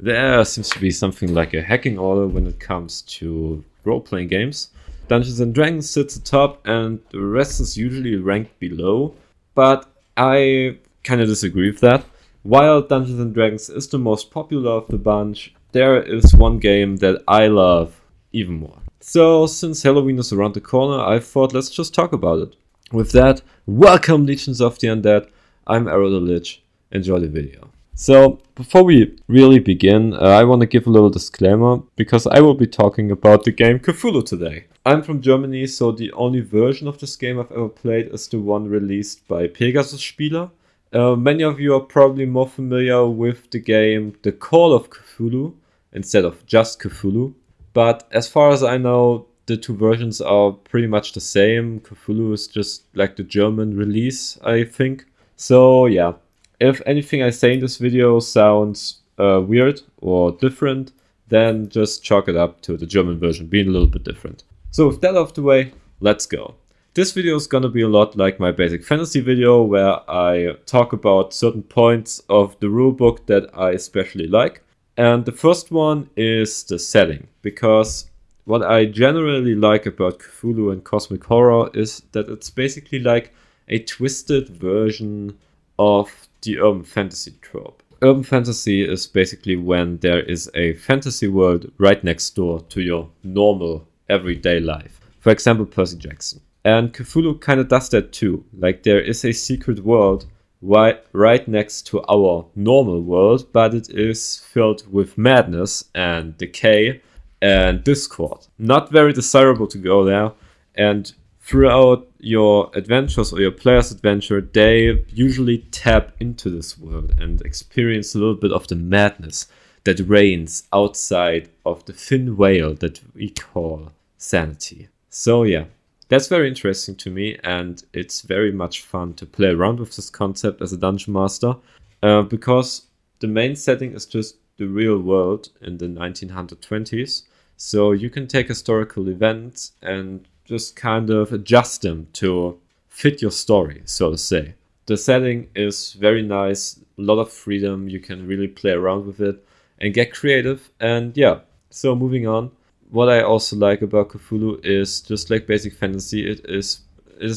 There seems to be something like a hacking order when it comes to role-playing games. Dungeons and Dragons sits atop and the rest is usually ranked below, but I kinda disagree with that. While Dungeons and Dragons is the most popular of the bunch, there is one game that I love even more. So since Halloween is around the corner, I thought let's just talk about it. With that, welcome Legions of the Undead, I'm AeroTheLich, enjoy the video. So before we really begin, I want to give a little disclaimer, because I will be talking about the game Cthulhu today. I'm from Germany, so the only version of this game I've ever played is the one released by Pegasus Spieler. Many of you are probably more familiar with the game The Call of Cthulhu, instead of just Cthulhu. But as far as I know, the two versions are pretty much the same. Cthulhu is just like the German release, I think. So yeah, if anything I say in this video sounds weird or different, then just chalk it up to the German version being a little bit different. So with that out of the way, let's go. This video is gonna be a lot like my basic fantasy video, where I talk about certain points of the rulebook that I especially like. And the first one is the setting, because what I generally like about Cthulhu and cosmic horror is that it's basically like a twisted version of the urban fantasy trope. Urban fantasy is basically when there is a fantasy world right next door to your normal everyday life. For example, Percy Jackson. And Cthulhu kind of does that too. Like there is a secret world right next to our normal world, but it is filled with madness and decay and discord. Not very desirable to go there, and throughout your adventures or your player's adventure, they usually tap into this world and experience a little bit of the madness that reigns outside of the thin veil that we call sanity. So yeah, that's very interesting to me, and it's very much fun to play around with this concept as a dungeon master, because the main setting is just the real world in the 1920s. So you can take historical events and just kind of adjust them to fit your story, so to say. The setting is very nice, a lot of freedom, you can really play around with it and get creative. And yeah, so moving on. What I also like about Cthulhu is, just like basic fantasy, it is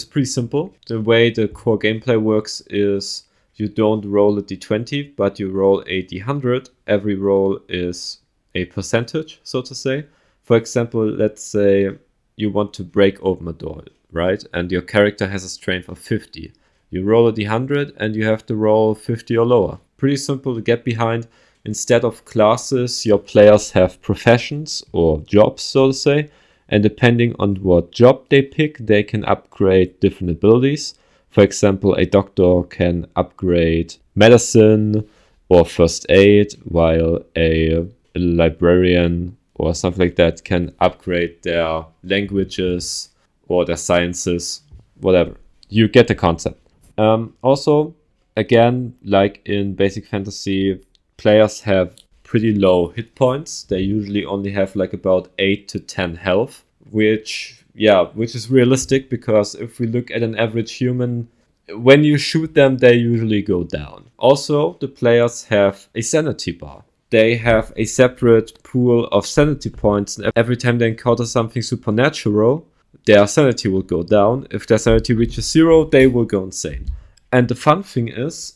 pretty simple. The way the core gameplay works is you don't roll a d20, but you roll a d100. Every roll is a percentage, so to say. For example, let's say you want to break open a door, right? And your character has a strength of 50. You roll a d100 and you have to roll 50 or lower. Pretty simple to get behind. Instead of classes, your players have professions or jobs, so to say. And depending on what job they pick, they can upgrade different abilities. For example, a doctor can upgrade medicine or first aid, while a librarian or something like that can upgrade their languages or their sciences, whatever. You get the concept. Also, again, like in basic fantasy, players have pretty low hit points. They usually only have like about 8 to 10 health, which is realistic, because if we look at an average human, when you shoot them, they usually go down. Also, the players have a sanity bar. They have a separate pool of sanity points, and every time they encounter something supernatural, their sanity will go down. If their sanity reaches 0, they will go insane. And the fun thing is,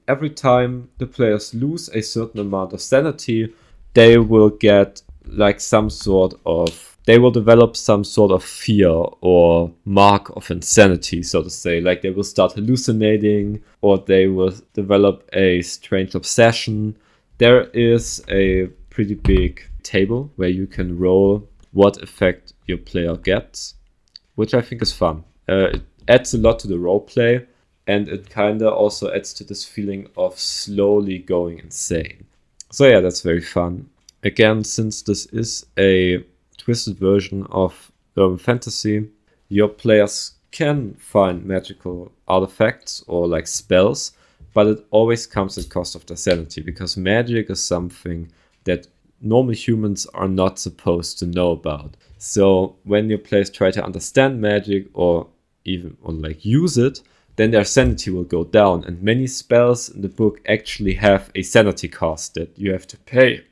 every time the players lose a certain amount of sanity, they will get like they will develop some sort of fear or mark of insanity, so to say. Like they will start hallucinating, or they will develop a strange obsession. There is a pretty big table where you can roll what effect your player gets, which I think is fun. It adds a lot to the roleplay, and it kinda also adds to this feeling of slowly going insane. So yeah, that's very fun. Again, since this is a twisted version of urban fantasy, your players can find magical artifacts or like spells, but it always comes at cost of their sanity, because magic is something that normal humans are not supposed to know about. So when your players try to understand magic or like use it, then their sanity will go down. And many spells in the book actually have a sanity cost that you have to pay.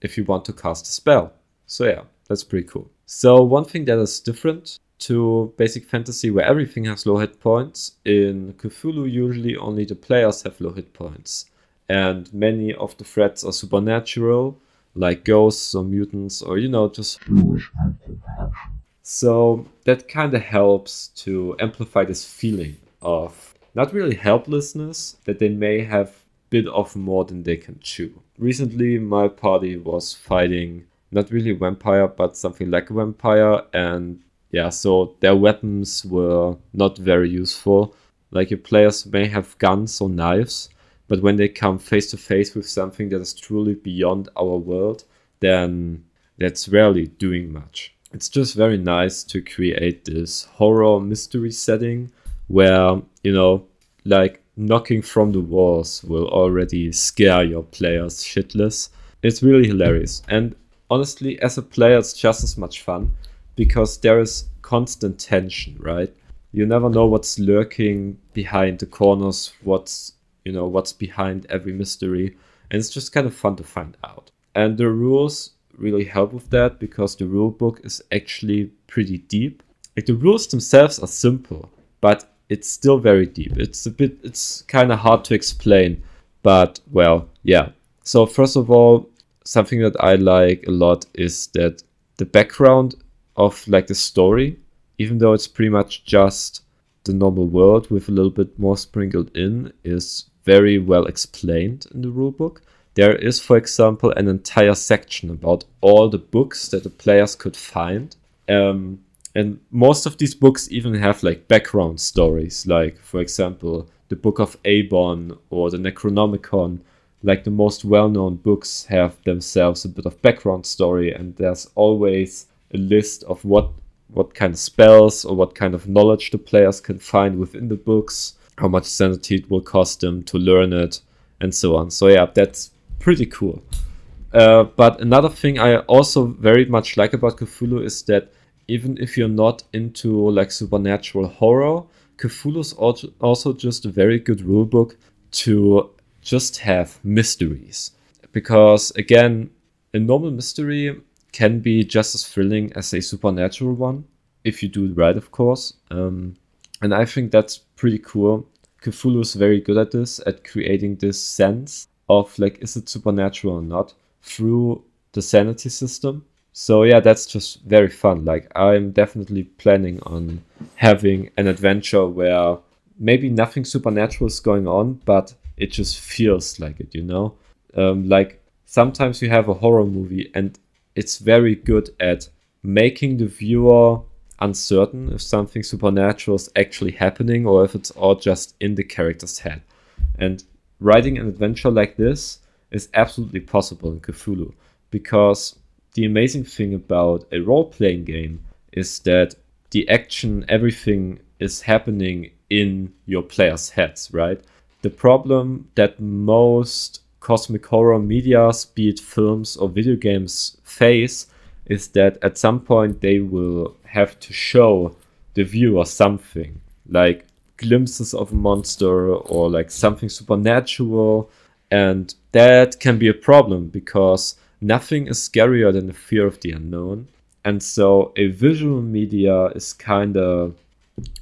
If you want to cast a spell. So yeah, that's pretty cool. So one thing that is different to basic fantasy, where everything has low hit points, in Cthulhu usually only the players have low hit points. And many of the threats are supernatural, like ghosts or mutants or, just... So that kind of helps to amplify this feeling of not really helplessness, that they may have bit off more than they can chew. Recently, my party was fighting not really a vampire, but something like a vampire, and yeah, so their weapons were not very useful. Like, your players may have guns or knives, but when they come face to face with something that is truly beyond our world, then that's rarely doing much. It's just very nice to create this horror mystery setting where, like, knocking from the walls will already scare your players shitless. It's really hilarious. And honestly, as a player, it's just as much fun because there is constant tension, right? You never know what's lurking behind the corners, what's behind every mystery. And it's just kind of fun to find out. And the rules really help with that because the rule book is actually pretty deep. Like, the rules themselves are simple, but it's still very deep. It's kind of hard to explain, but well, yeah. So first of all, something that I like a lot is that the background of like the story, even though it's pretty much just the normal world with a little bit more sprinkled in, is very well explained in the rulebook. There is, for example, an entire section about all the books that the players could find. And most of these books even have like background stories, like, for example, the Book of Abon or the Necronomicon. Like, the most well-known books have themselves a bit of background story, and there's always a list of what kind of spells or what kind of knowledge the players can find within the books, how much sanity it will cost them to learn it, and so on. So yeah, that's pretty cool. But another thing I also very much like about Cthulhu is that even if you're not into like supernatural horror, Cthulhu's also just a very good rulebook to just have mysteries. Because again, a normal mystery can be just as thrilling as a supernatural one, if you do it right, of course. And I think that's pretty cool. Cthulhu is very good at this, at creating this sense of like, is it supernatural or not, through the sanity system. So yeah, that's just very fun. Like, I'm definitely planning on having an adventure where maybe nothing supernatural is going on, but it just feels like it, like, sometimes you have a horror movie and it's very good at making the viewer uncertain if something supernatural is actually happening or if it's all just in the character's head. And writing an adventure like this is absolutely possible in Cthulhu, because the amazing thing about a role-playing game is that the action, everything is happening in your players' heads, right? The problem that most cosmic horror medias, be it films or video games, face is that at some point they will have to show the viewer something, like glimpses of a monster or like something supernatural, and that can be a problem because nothing is scarier than the fear of the unknown. And so a visual media is kind of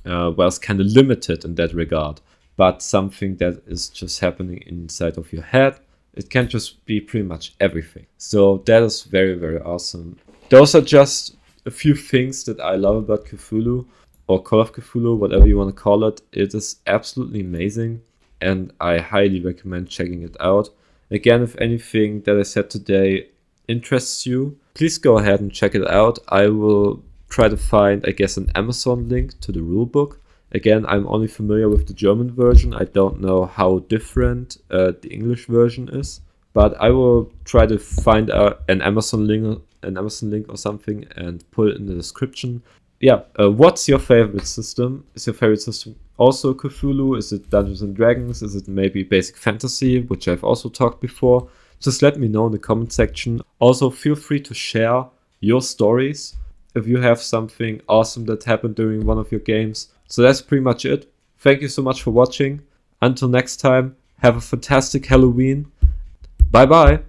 limited in that regard, but something that is just happening inside of your head, it can just be pretty much everything. So that is very, very awesome. Those are just a few things that I love about Cthulhu, or Call of Cthulhu, whatever you want to call it. It is absolutely amazing, and I highly recommend checking it out. Again, if anything that I said today interests you, please go ahead and check it out. I will try to find, I guess, an Amazon link to the rulebook. Again, I'm only familiar with the German version. I don't know how different the English version is, but I will try to find an Amazon link or something and put it in the description. Yeah, what's your favorite system? Is your favorite system also Cthulhu? Is it Dungeons and Dragons? Is it maybe Basic Fantasy, which I've also talked before? Just let me know in the comment section. Also, feel free to share your stories. If you have something awesome that happened during one of your games, So that's pretty much it. Thank you so much for watching. Until next time, have a fantastic Halloween. Bye bye.